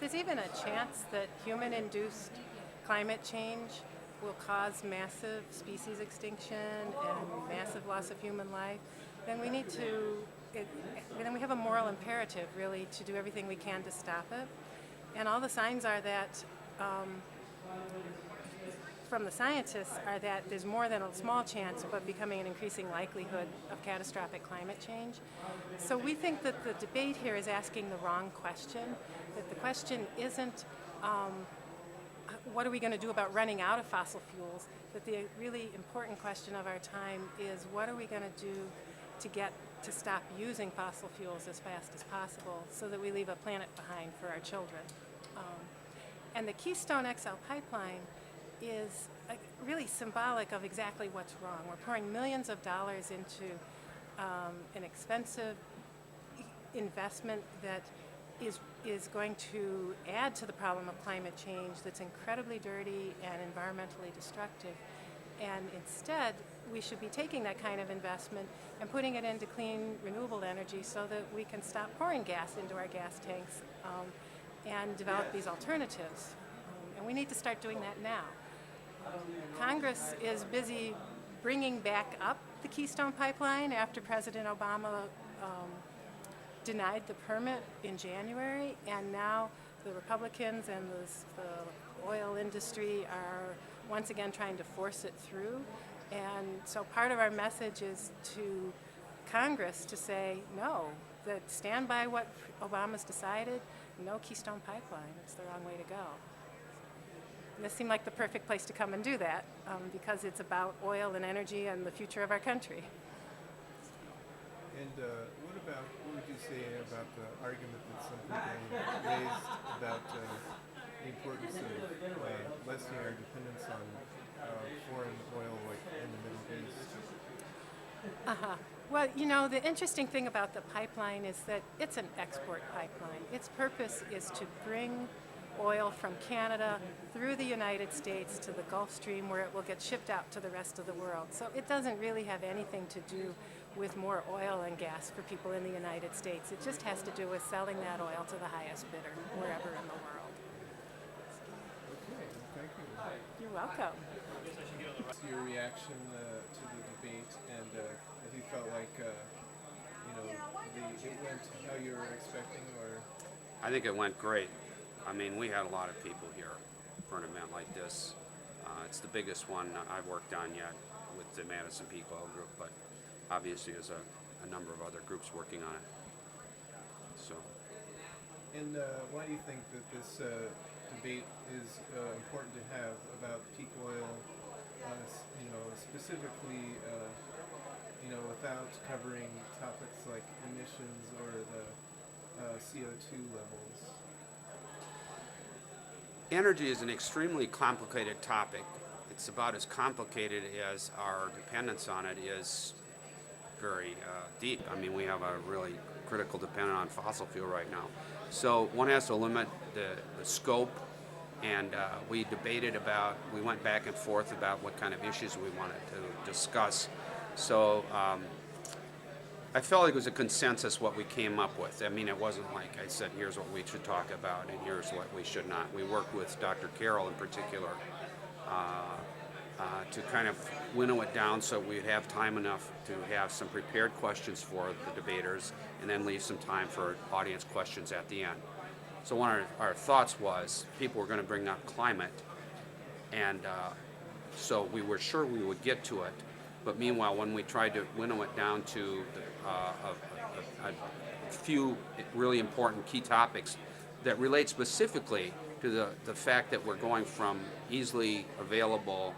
there's even a chance that human-induced climate change will cause massive species extinction and massive loss of human life, then we need to, then we have a moral imperative really to do everything we can to stop it. And all the signs are that, from the scientists, are that there's more than a small chance but becoming an increasing likelihood of catastrophic climate change. So we think that the debate here is asking the wrong question, that the question isn't what are we going to do about running out of fossil fuels, that the really important question of our time is what are we going to do to stop using fossil fuels as fast as possible so that we leave a planet behind for our children. And the Keystone XL pipeline is really symbolic of exactly what's wrong. We're pouring millions of dollars into an expensive investment that is going to add to the problem of climate change that's incredibly dirty and environmentally destructive. And instead, we should be taking that kind of investment and putting it into clean, renewable energy so that we can stop pouring gas into our gas tanks and develop these alternatives. And we need to start doing that now. Congress is busy bringing back up the Keystone Pipeline after President Obama denied the permit in January, and now the Republicans and the oil industry are once again trying to force it through. And so part of our message is to Congress to say no, that stand by what Obama's decided, no Keystone Pipeline, it's the wrong way to go. And this seemed like the perfect place to come and do that because it's about oil and energy and the future of our country. And what would you say about the argument that some people raised about the importance of lessening our dependence on foreign oil, like in the Middle East? Well, you know, the interesting thing about the pipeline is that it's an export pipeline. Its purpose is to bring oil from Canada through the United States to the Gulf Stream where it will get shipped out to the rest of the world. So it doesn't really have anything to do with more oil and gas for people in the United States. It just has to do with selling that oil to the highest bidder wherever in the world. Okay, thank you. You're welcome. What's your reaction to the debate, and if you felt like it went how you were expecting, or? I think it went great. I mean, we had a lot of people here for an event like this. It's the biggest one I've worked on yet with the Madison Peak Oil Group, but obviously there's a number of other groups working on it. So. And why do you think that this debate is important to have about peak oil, specifically, without covering topics like emissions or the CO2 levels? Energy is an extremely complicated topic. It's about as complicated as our dependence on it is very deep. I mean, we have a really critical dependence on fossil fuel right now. So one has to limit the scope, and we went back and forth about what kind of issues we wanted to discuss. So I felt like it was a consensus what we came up with. I mean, it wasn't like I said, here's what we should talk about and here's what we should not. We worked with Dr. Carroll in particular to kind of winnow it down so we'd have time enough to have some prepared questions for the debaters and then leave some time for audience questions at the end. So one of our thoughts was people were going to bring up climate, and so we were sure we would get to it. But meanwhile, when we tried to winnow it down to a few really important key topics that relate specifically to the fact that we're going from easily available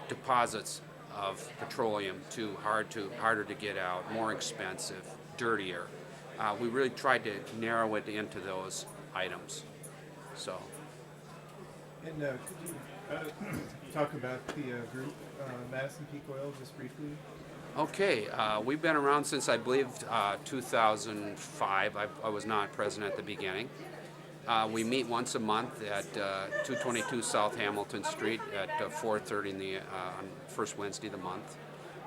deposits of petroleum to harder to get out, more expensive, dirtier. We really tried to narrow it into those items. So. And could you talk about the group, Madison Peak Oil, just briefly? Okay, we've been around since I believe 2005. I was not president at the beginning. We meet once a month at 222 South Hamilton Street at 4:30 on first Wednesday of the month,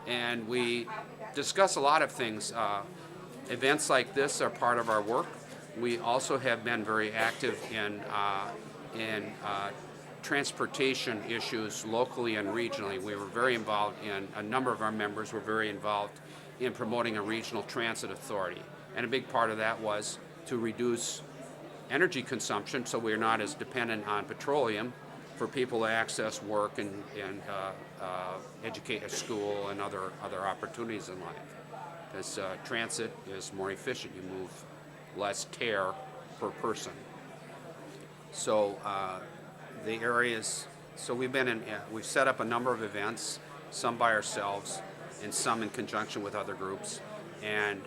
and we discuss a lot of things. Events like this are part of our work. We also have been very active in transportation issues locally and regionally. We were very involved in, a number of our members were very involved in promoting a regional transit authority. And a big part of that was to reduce energy consumption so we're not as dependent on petroleum for people to access work and educate at school and other opportunities in life. Because transit is more efficient. You move less tear per person. So the areas, so we've set up a number of events, some by ourselves and some in conjunction with other groups. And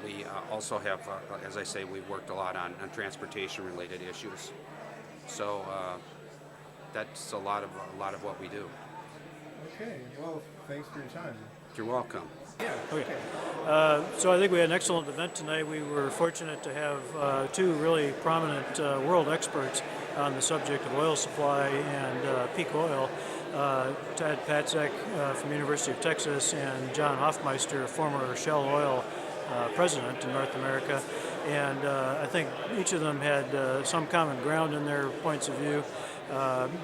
we also have, as I say, we've worked a lot on transportation related issues. So that's a lot of what we do. Okay, well, thanks for your time. You're welcome. Yeah. Okay. So I think we had an excellent event tonight. We were fortunate to have two really prominent world experts on the subject of oil supply and peak oil. Ted Patzek from University of Texas and John Hofmeister, former Shell Oil president in North America. And I think each of them had some common ground in their points of view.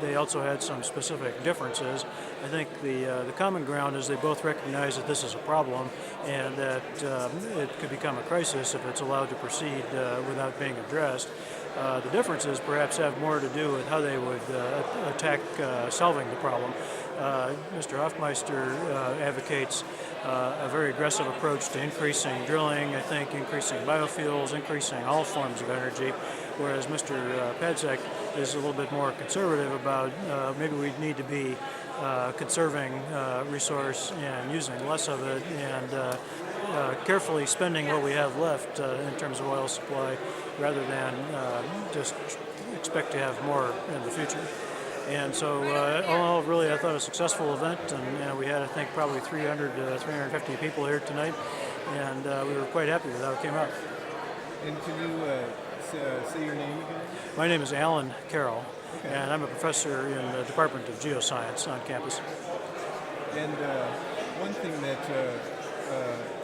They also had some specific differences. I think the common ground is they both recognize that this is a problem and that it could become a crisis if it's allowed to proceed without being addressed. The differences perhaps have more to do with how they would attack solving the problem. Mr. Hofmeister advocates a very aggressive approach to increasing drilling, I think increasing biofuels, increasing all forms of energy, whereas Mr. Patzek is a little bit more conservative about maybe we need to be conserving resource and using less of it and carefully spending what we have left in terms of oil supply rather than just expect to have more in the future. And so all in all, really, I thought a successful event, and we had, I think, probably 300 to 350 people here tonight, and we were quite happy with how it came out. And can you say your name again? My name is Alan Carroll, Okay. and I'm a professor in the Department of Geoscience on campus. And one thing that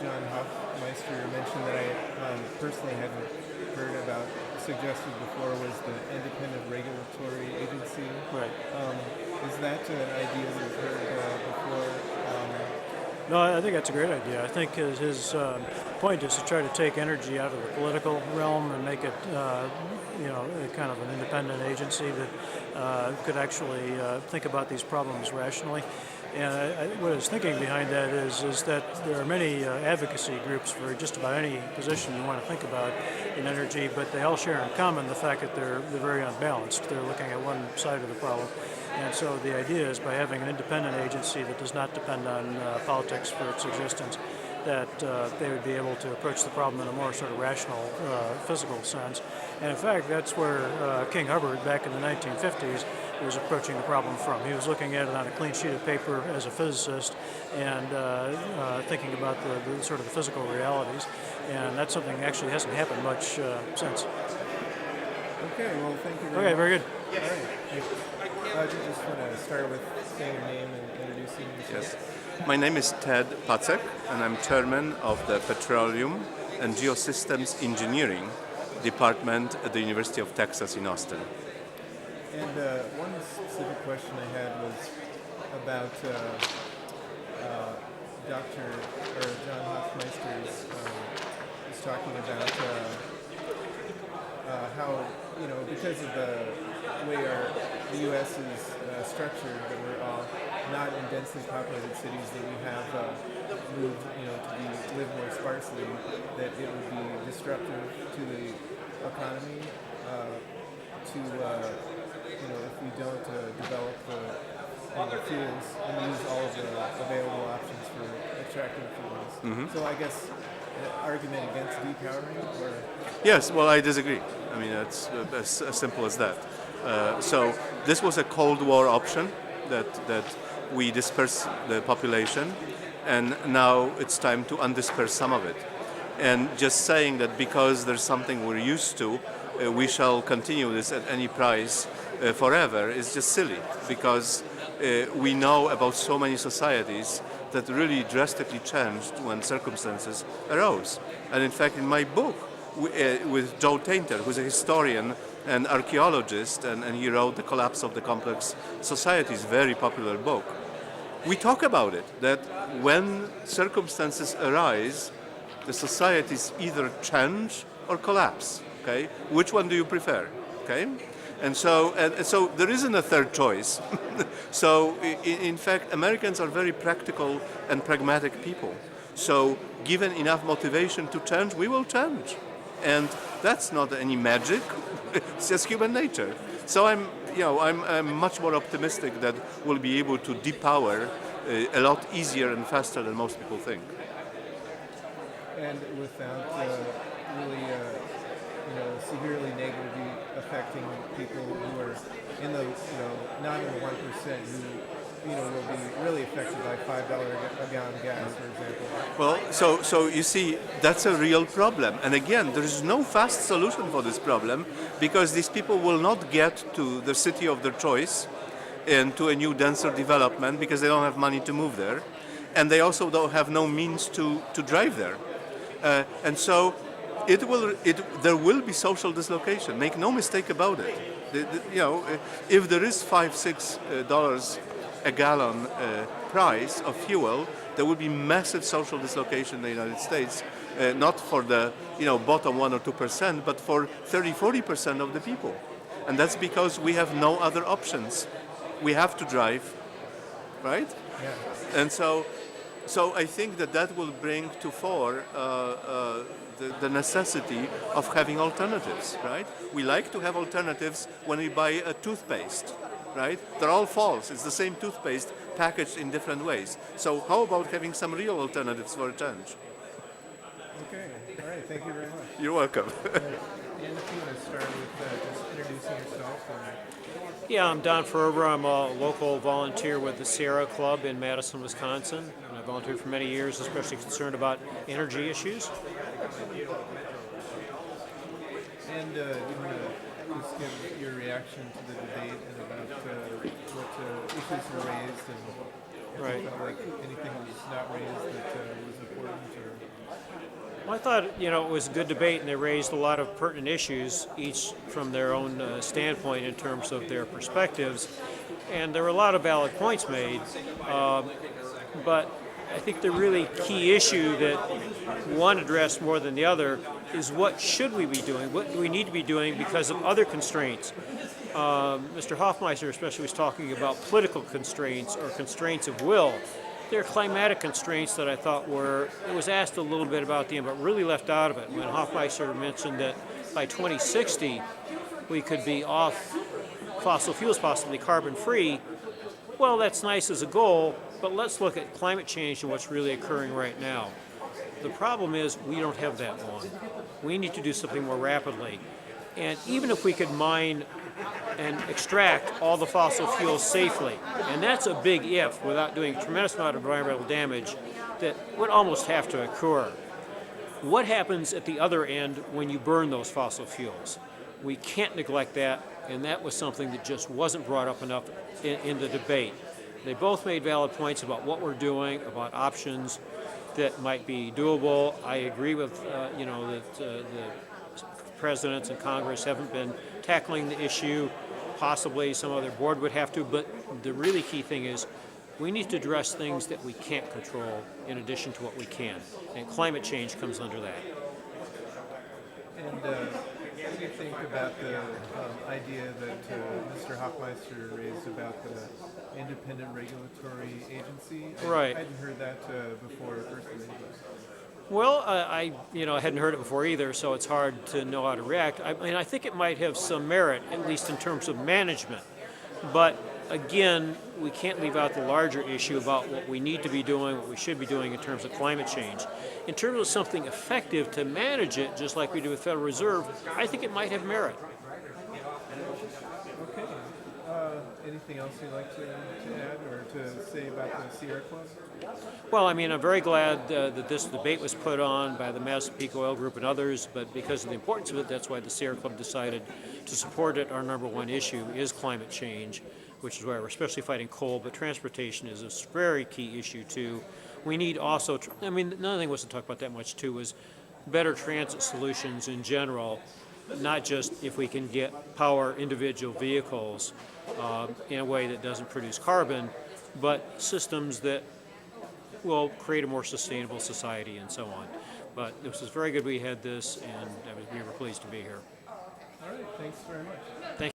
John Hofmeister mentioned that I personally hadn't heard about, suggested before, was the independent regulatory agency. Right. Is that an idea that you've heard before? No, I think that's a great idea. I think his point is to try to take energy out of the political realm and make it, a kind of an independent agency that could actually think about these problems rationally. And what I was thinking behind that is that there are many advocacy groups for just about any position you want to think about in energy, but they all share in common the fact that they're very unbalanced. They're looking at one side of the problem. And so the idea is by having an independent agency that does not depend on politics for its existence, that they would be able to approach the problem in a more sort of rational, physical sense. And in fact, that's where King Hubbard, back in the 1950s, was approaching the problem from. He was looking at it on a clean sheet of paper as a physicist and thinking about the sort of the physical realities. And that's something that actually hasn't happened much since. Okay, well, thank you very much. Okay, very good. All right. Thank you. I just want to start with saying your name and introducing yourself. Yes. My name is Ted Patzek, and I'm chairman of the Petroleum and Geosystems Engineering Department at the University of Texas in Austin. And one specific question I had was about John Hofmeister's was talking about how, because of the way the U.S. is structured, that we're all not in densely populated cities, that we have moved, to live more sparsely, that it would be disruptive to the economy, if we don't develop the fuels and use all of the available options for extracting fuels. Mm-hmm. So I guess an argument against depowering, or? Yes, well, I disagree. I mean, it's as simple as that. So this was a Cold War option that we disperse the population, and now it's time to undisperse some of it. And just saying that because there's something we're used to, we shall continue this at any price forever is just silly, because we know about so many societies that really drastically changed when circumstances arose. And in fact, in my book, with Joe Tainter, who's a historian and archaeologist, and he wrote The Collapse of the Complex Societies, very popular book. We talk about it, that when circumstances arise, the societies either change or collapse. Okay, which one do you prefer? Okay, and so there isn't a third choice. So in fact, Americans are very practical and pragmatic people. So given enough motivation to change, we will change, and that's not any magic. It's just human nature. So I'm much more optimistic that we'll be able to depower a lot easier and faster than most people think. And without really, severely negatively affecting people who are in the, not in the 1% who, will be really affected by $5 a gallon gas, for example. Well, so you see, that's a real problem. And again, there is no fast solution for this problem because these people will not get to the city of their choice and to a new denser development because they don't have money to move there. And they also don't have no means to drive there. And so there will be social dislocation. Make no mistake about it. If there is $5-6 a gallon price of fuel, there will be massive social dislocation in the United States, not for the bottom 1 or 2%, but for 30-40% of the people. And that's because we have no other options. We have to drive, right? Yeah. And so I think that will bring to fore the necessity of having alternatives, right? We like to have alternatives when we buy a toothpaste, right? They're all false. It's the same toothpaste packaged in different ways. So how about having some real alternatives for a change? Okay. All right. Thank you very much. You're welcome. And if you want to start with just introducing yourself. Yeah, I'm Don Ferber. I'm a local volunteer with the Sierra Club in Madison, Wisconsin. And I've volunteered for many years, especially concerned about energy issues. And you want to just give your reaction to the debate and about what issues were raised and Right. felt like anything that was not raised that was important or... Well, I thought, it was a good debate, and they raised a lot of pertinent issues, each from their own standpoint in terms of their perspectives. And there were a lot of valid points made, but I think the really key issue that one addressed more than the other is what should we be doing? What do we need to be doing because of other constraints? Mr. Hoffmeister especially was talking about political constraints or constraints of will. There are climatic constraints that I thought it was asked a little bit about them, but really left out of it. When Hoffmeister mentioned that by 2060 we could be off fossil fuels, possibly carbon-free, well, that's nice as a goal, but let's look at climate change and what's really occurring right now. The problem is we don't have that long. We need to do something more rapidly. And even if we could mine and extract all the fossil fuels safely, and that's a big if without doing a tremendous amount of environmental damage that would almost have to occur. What happens at the other end when you burn those fossil fuels? We can't neglect that, and that was something that just wasn't brought up enough in the debate. They both made valid points about what we're doing, about options that might be doable. I agree with, that the presidents and Congress haven't been tackling the issue. Possibly some other board would have to, but the really key thing is we need to address things that we can't control in addition to what we can, and climate change comes under that. And what do you think about the idea that Mr. Hoffmeister raised about the independent regulatory agency? Right. I hadn't heard that before personally. Well, I hadn't heard it before either, so it's hard to know how to react. I think it might have some merit, at least in terms of management. But again, we can't leave out the larger issue about what we need to be doing, what we should be doing in terms of climate change. In terms of something effective to manage it, just like we do with Federal Reserve, I think it might have merit. Okay. Anything else you'd like to add or to say about the Sierra Club? Well, I'm very glad that this debate was put on by the Madison Peak Oil Group and others, but because of the importance of it, that's why the Sierra Club decided to support it. Our number one issue is climate change, which is why we're especially fighting coal, but transportation is a very key issue too. We need also, another thing wasn't talked about that much too was better transit solutions in general, not just if we can get power individual vehicles in a way that doesn't produce carbon, but systems that will create a more sustainable society and so on. But this was very good we had this, and we were pleased to be here. All right, thanks very much. Thank